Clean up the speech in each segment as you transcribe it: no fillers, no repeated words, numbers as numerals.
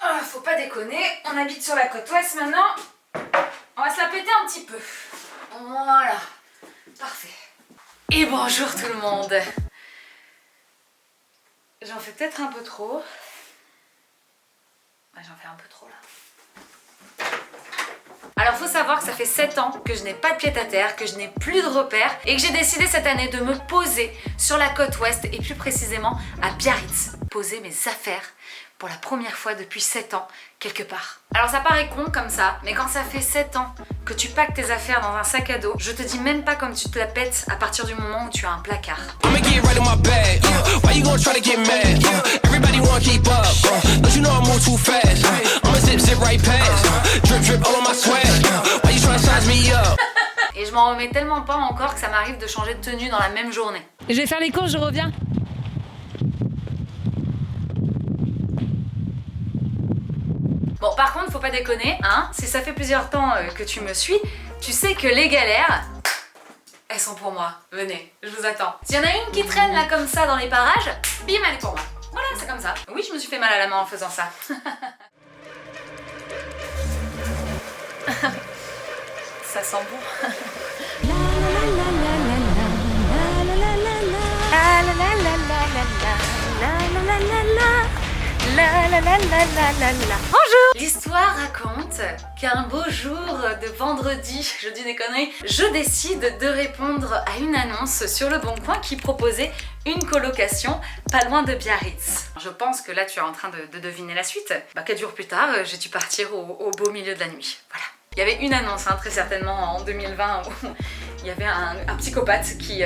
Oh, faut pas déconner, on habite sur la côte ouest maintenant. On va se la péter un petit peu. Voilà, parfait. Et bonjour tout le monde. J'en fais peut-être un peu trop. Ouais, j'en fais un peu trop là. Alors faut savoir que ça fait 7 ans que je n'ai pas de pied-à-terre, que je n'ai plus de repères et que j'ai décidé cette année de me poser sur la côte ouest et plus précisément à Biarritz. Poser mes affaires pour la première fois depuis 7 ans quelque part. Alors ça paraît con comme ça, mais quand ça fait 7 ans que tu packes tes affaires dans un sac à dos, je te dis même pas comme tu te la pètes à partir du moment où tu as un placard. Et je m'en remets tellement pas encore que ça m'arrive de changer de tenue dans la même journée. Je vais faire les courses, je reviens. Bon, par contre, faut pas déconner, hein. Si ça fait plusieurs temps que tu me suis, tu sais que les galères, elles sont pour moi. Venez, je vous attends. S'il y en a une qui traîne là comme ça dans les parages, bim, elle est pour moi. Voilà, c'est comme ça. Oui, je me suis fait mal à la main en faisant ça. Ça sent bon. Bonjour. L'histoire raconte qu'un beau jour de vendredi, je dis des conneries, je décide de répondre à une annonce sur Le Bon Coin qui proposait une colocation pas loin de Biarritz. Je pense que là tu es en train de deviner la suite. 4 jours plus tard, j'ai dû partir au beau milieu de la nuit. Voilà. Il y avait une annonce, hein, très certainement en 2020, où il y avait un psychopathe qui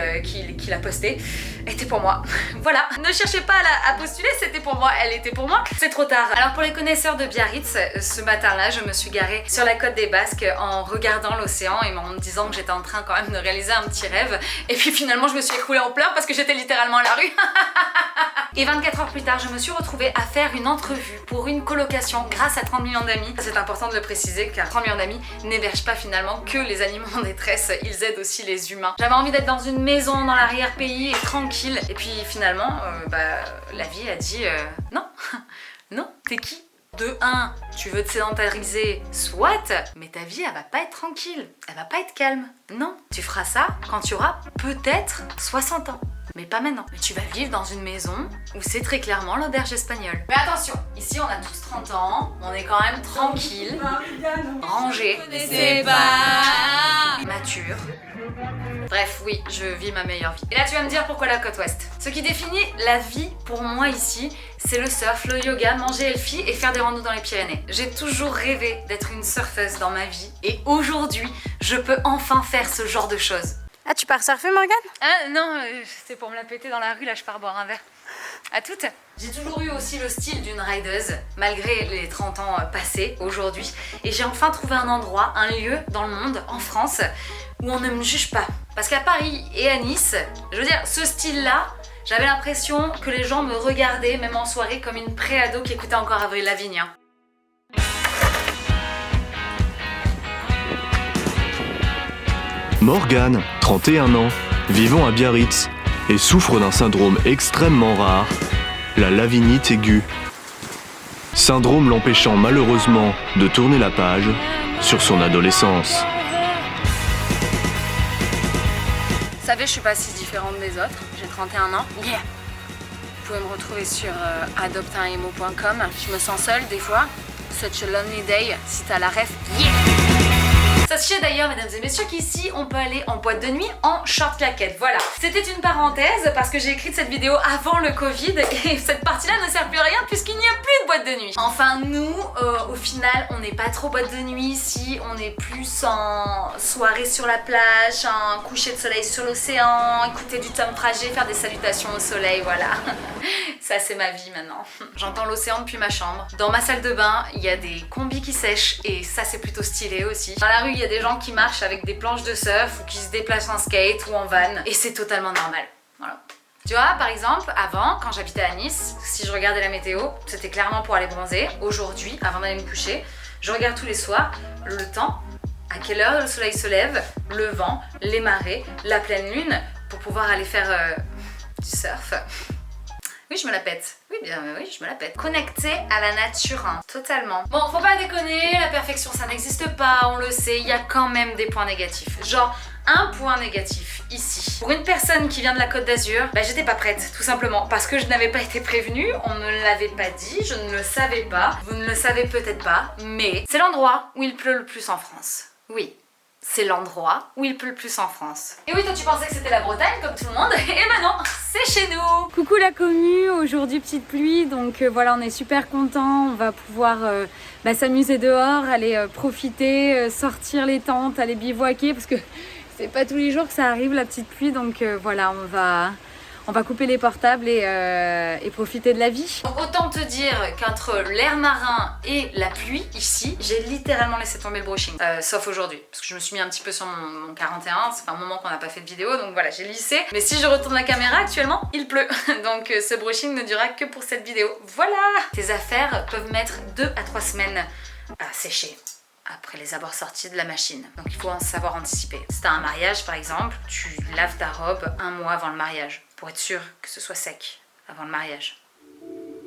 l'a posté. Elle était pour moi. Voilà, ne cherchez pas à postuler, c'était pour moi, elle était pour moi. C'est trop tard. Alors pour les connaisseurs de Biarritz, ce matin-là, je me suis garée sur la côte des Basques en regardant l'océan et en me disant que j'étais en train quand même de réaliser un petit rêve. Et puis finalement, je me suis écroulée en pleurs parce que j'étais littéralement à la rue. Et 24 heures plus tard, je me suis retrouvée à faire une entrevue pour une colocation grâce à 30 millions d'amis. C'est important de le préciser car 30 millions d'amis n'hébergent pas finalement que les animaux en détresse, ils aident aussi les humains. J'avais envie d'être dans une maison dans l'arrière-pays et tranquille. Et puis finalement, la vie a dit non, non, t'es qui ? De 1, tu veux te sédentariser, soit, mais ta vie elle va pas être tranquille, elle va pas être calme. Non, tu feras ça quand tu auras peut-être 60 ans. Mais pas maintenant. Mais tu vas vivre dans une maison où c'est très clairement l'auberge espagnole. Mais attention, ici on a tous 30 ans, on est quand même tranquille, rangé, C'est pas mature. Bref, oui, je vis ma meilleure vie. Et là tu vas me dire pourquoi la côte ouest. Ce qui définit la vie pour moi ici, c'est le surf, le yoga, manger healthy et faire des randos dans les Pyrénées. J'ai toujours rêvé d'être une surfeuse dans ma vie et aujourd'hui, je peux enfin faire ce genre de choses. Ah, tu pars surfer, Morgane? Ah non, c'est pour me la péter dans la rue, là je pars boire un verre. À toutes. J'ai toujours eu aussi le style d'une rideuse, malgré les 30 ans passés aujourd'hui. Et j'ai enfin trouvé un endroit, un lieu dans le monde, en France, où on ne me juge pas. Parce qu'à Paris et à Nice, je veux dire, ce style-là, j'avais l'impression que les gens me regardaient, même en soirée, comme une pré-ado qui écoutait encore Avril Lavigne. Morgane, 31 ans, vivant à Biarritz, et souffre d'un syndrome extrêmement rare, la lavinite aiguë. Syndrome l'empêchant malheureusement de tourner la page sur son adolescence. Vous savez, je suis pas si différente des autres, j'ai 31 ans. Yeah. Vous pouvez me retrouver sur adopteunemo.com. Je me sens seule des fois. Such a lonely day, si t'as la ref. Yeah. Sachez d'ailleurs, mesdames et messieurs, qu'ici on peut aller en boîte de nuit en short claquette. Voilà, c'était une parenthèse parce que j'ai écrit cette vidéo avant le Covid et cette partie-là ne sert plus à rien puisqu'il n'y a plus de boîte de nuit. Enfin, nous, au final, on n'est pas trop boîte de nuit ici, on est plus en soirée sur la plage, en coucher de soleil sur l'océan, écouter du Tom Frager, faire des salutations au soleil, voilà. Ça, c'est ma vie maintenant. J'entends l'océan depuis ma chambre. Dans ma salle de bain, il y a des combis qui sèchent et ça, c'est plutôt stylé aussi. Dans la rue, il y a des gens qui marchent avec des planches de surf ou qui se déplacent en skate ou en van et c'est totalement normal. Voilà. Tu vois, par exemple, avant, quand j'habitais à Nice, si je regardais la météo, c'était clairement pour aller bronzer. Aujourd'hui, avant d'aller me coucher, je regarde tous les soirs le temps, à quelle heure le soleil se lève, le vent, les marées, la pleine lune, pour pouvoir aller faire du surf. Oui, je me la pète. Oui, bien oui, je me la pète. Connecté à la nature, hein, totalement. Bon, faut pas déconner, la perfection ça n'existe pas, on le sait, il y a quand même des points négatifs. Genre, un point négatif ici. Pour une personne qui vient de la Côte d'Azur, bah j'étais pas prête, tout simplement, parce que je n'avais pas été prévenue, on ne l'avait pas dit, je ne le savais pas, vous ne le savez peut-être pas, mais c'est l'endroit où il pleut le plus en France. Oui. C'est l'endroit où il pleut le plus en France. Et oui, toi tu pensais que c'était la Bretagne comme tout le monde, et ben non, c'est chez nous. Coucou la commu, aujourd'hui petite pluie, donc voilà, on est super contents, on va pouvoir s'amuser dehors, aller profiter, sortir les tentes, aller bivouaquer, parce que c'est pas tous les jours que ça arrive la petite pluie, donc voilà, on va couper les portables et profiter de la vie. Donc autant te dire qu'entre l'air marin et la pluie, ici, j'ai littéralement laissé tomber le brushing. Sauf aujourd'hui, parce que je me suis mis un petit peu sur mon 41, ça fait un moment qu'on n'a pas fait de vidéo, donc voilà, j'ai lissé. Mais si je retourne la caméra, actuellement, il pleut. Donc ce brushing ne durera que pour cette vidéo. Voilà! Tes affaires peuvent mettre 2 à 3 semaines à sécher après les avoir sortis de la machine. Donc il faut en savoir anticiper. Si t'as un mariage par exemple, tu laves ta robe 1 mois avant le mariage pour être sûr que ce soit sec avant le mariage.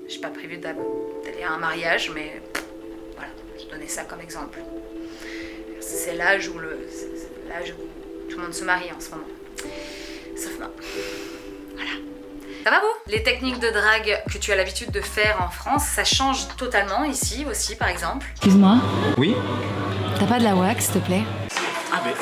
J'ai pas prévu d'aller à un mariage, mais voilà, je donnais ça comme exemple. C'est l'âge où tout le monde se marie en ce moment. Sauf moi. Voilà. Ça va vous? Les techniques de drague que tu as l'habitude de faire en France, ça change totalement ici aussi par exemple. Excuse-moi, Oui? t'as pas de la wax s'il te plaît? Ah mais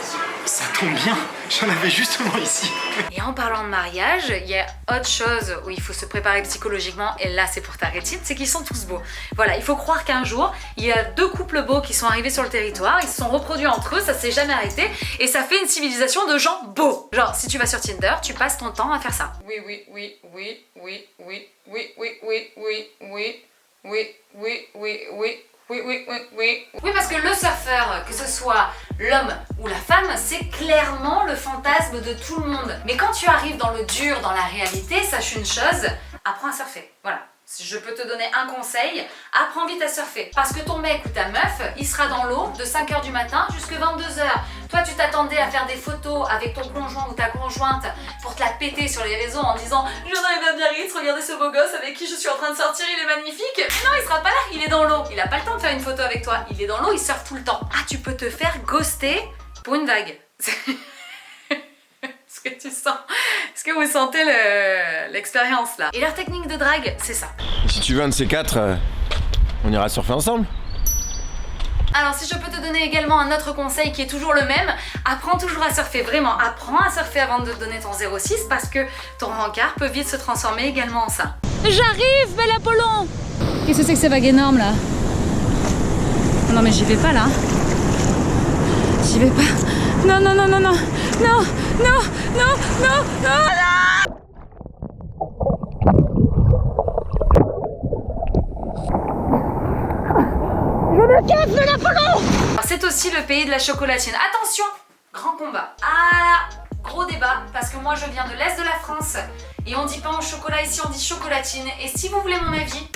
ça tombe bien, j'en avais justement ici. Et en parlant de mariage, il y a autre chose où il faut se préparer psychologiquement, et là c'est pour ta rétine, c'est qu'ils sont tous beaux. Voilà, il faut croire qu'un jour, il y a 2 couples beaux qui sont arrivés sur le territoire, ils se sont reproduits entre eux, ça s'est jamais arrêté, et ça fait une civilisation de gens beaux. Genre, si tu vas sur Tinder, tu passes ton temps à faire ça. Oui, oui, oui, oui, oui, oui, oui, oui, oui, oui, oui, oui, oui, oui, oui. Oui, oui, oui, oui. Oui, parce que le surfeur, que ce soit l'homme ou la femme, c'est clairement le fantasme de tout le monde. Mais quand tu arrives dans le dur, dans la réalité, sache une chose, apprends à surfer. Voilà. Si je peux te donner un conseil, apprends vite à surfer. Parce que ton mec ou ta meuf, il sera dans l'eau de 5h du matin jusqu'à 22h. Toi, tu t'attendais à faire des photos avec ton conjoint ou ta conjointe pour te la péter sur les réseaux en disant « Je viens d'arriver à Biarritz, regardez ce beau gosse avec qui je suis en train de sortir, il est magnifique !» Non, il sera pas là, il est dans l'eau. Il a pas le temps de faire une photo avec toi. Il est dans l'eau, il surfe tout le temps. Ah, tu peux te faire ghoster pour une vague. Est-ce que tu sens? Est-ce que vous sentez l'expérience là? Et leur technique de drague, c'est ça. Si tu veux un de ces 4, on ira surfer ensemble. Alors si je peux te donner également un autre conseil qui est toujours le même, apprends toujours à surfer, vraiment, apprends à surfer avant de donner ton 06 parce que ton rencard peut vite se transformer également en ça. J'arrive, bel Apollon! Qu'est-ce que c'est que ces vagues énormes là? Non mais j'y vais pas là. J'y vais pas. Non, non, non, non, non, non, non, non, non, non, non! Je me casse de l'Apollon! C'est aussi le pays de la chocolatine. Attention, grand combat. Ah, gros débat, parce que moi je viens de l'Est de la France et on dit pas au chocolat ici, on dit chocolatine. Et si vous voulez mon avis,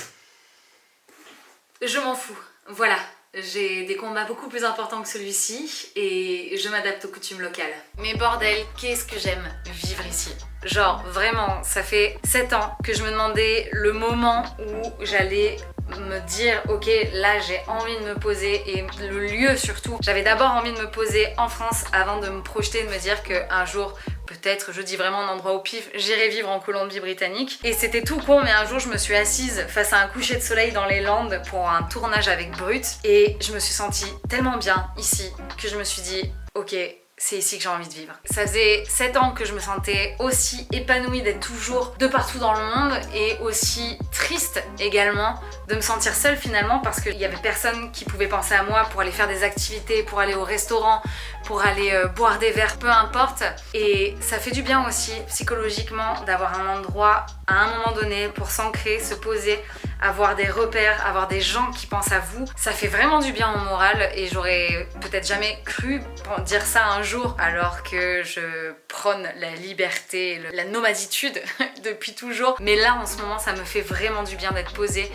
je m'en fous. Voilà. J'ai des combats beaucoup plus importants que celui-ci et je m'adapte aux coutumes locales. Mais bordel, qu'est-ce que j'aime vivre ici. Genre vraiment, ça fait 7 ans que je me demandais le moment où j'allais me dire ok, là j'ai envie de me poser et le lieu surtout. J'avais d'abord envie de me poser en France avant de me projeter, de me dire qu'un jour peut-être, je dis vraiment un endroit au pif, j'irai vivre en Colombie-Britannique. Et c'était tout con, mais un jour je me suis assise face à un coucher de soleil dans les Landes pour un tournage avec Brut et je me suis sentie tellement bien ici que je me suis dit ok, c'est ici que j'ai envie de vivre. Ça faisait 7 ans que je me sentais aussi épanouie d'être toujours de partout dans le monde et aussi triste également de me sentir seule finalement parce qu'il y avait personne qui pouvait penser à moi pour aller faire des activités, pour aller au restaurant, pour aller boire des verres, peu importe. Et ça fait du bien aussi psychologiquement d'avoir un endroit à un moment donné pour s'ancrer, se poser, avoir des repères, avoir des gens qui pensent à vous. Ça fait vraiment du bien au moral et j'aurais peut-être jamais cru dire ça un jour alors que je prône la liberté, la nomaditude depuis toujours. Mais là en ce moment ça me fait vraiment du bien d'être posée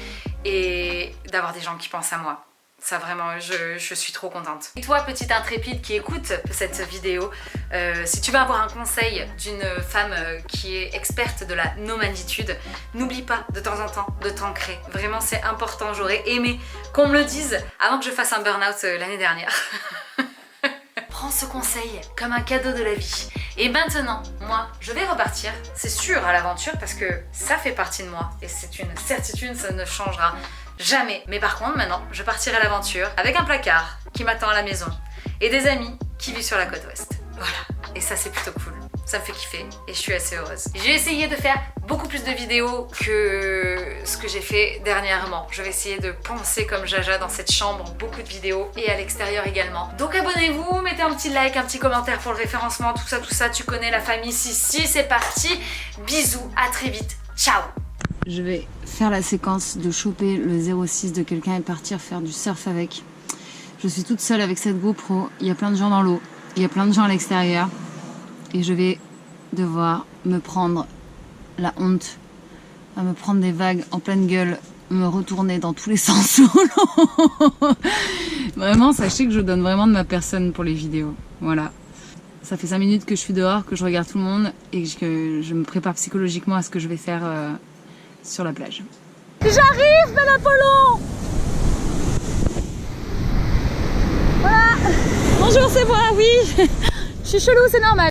et d'avoir des gens qui pensent à moi. Ça vraiment, je suis trop contente. Et toi, petite intrépide qui écoute cette vidéo, si tu veux avoir un conseil d'une femme qui est experte de la nomaditude, n'oublie pas de temps en temps de t'ancrer. Vraiment, c'est important. J'aurais aimé qu'on me le dise avant que je fasse un burn-out l'année dernière. Prends ce conseil comme un cadeau de la vie. Et maintenant, moi, je vais repartir, c'est sûr, à l'aventure parce que ça fait partie de moi et c'est une certitude, ça ne changera jamais. Mais par contre, maintenant, je partirai à l'aventure avec un placard qui m'attend à la maison et des amis qui vivent sur la côte ouest. Voilà, et ça c'est plutôt cool. Ça me fait kiffer et je suis assez heureuse. J'ai essayé de faire beaucoup plus de vidéos que ce que j'ai fait dernièrement. Je vais essayer de penser comme Jaja dans cette chambre, beaucoup de vidéos et à l'extérieur également. Donc abonnez-vous, mettez un petit like, un petit commentaire pour le référencement, tout ça, tu connais la famille Sissi, c'est parti. Bisous, à très vite, ciao. Je vais faire la séquence de choper le 06 de quelqu'un et partir faire du surf avec. Je suis toute seule avec cette GoPro, il y a plein de gens dans l'eau, il y a plein de gens à l'extérieur. Et je vais devoir me prendre la honte, à me prendre des vagues en pleine gueule, me retourner dans tous les sens sous l'eau. Vraiment, sachez que je donne vraiment de ma personne pour les vidéos. Voilà. Ça fait 5 minutes que je suis dehors, que je regarde tout le monde et que je me prépare psychologiquement à ce que je vais faire sur la plage. J'arrive, bel Apollon! Voilà. Bonjour, c'est moi, oui. Je suis chelou, c'est normal.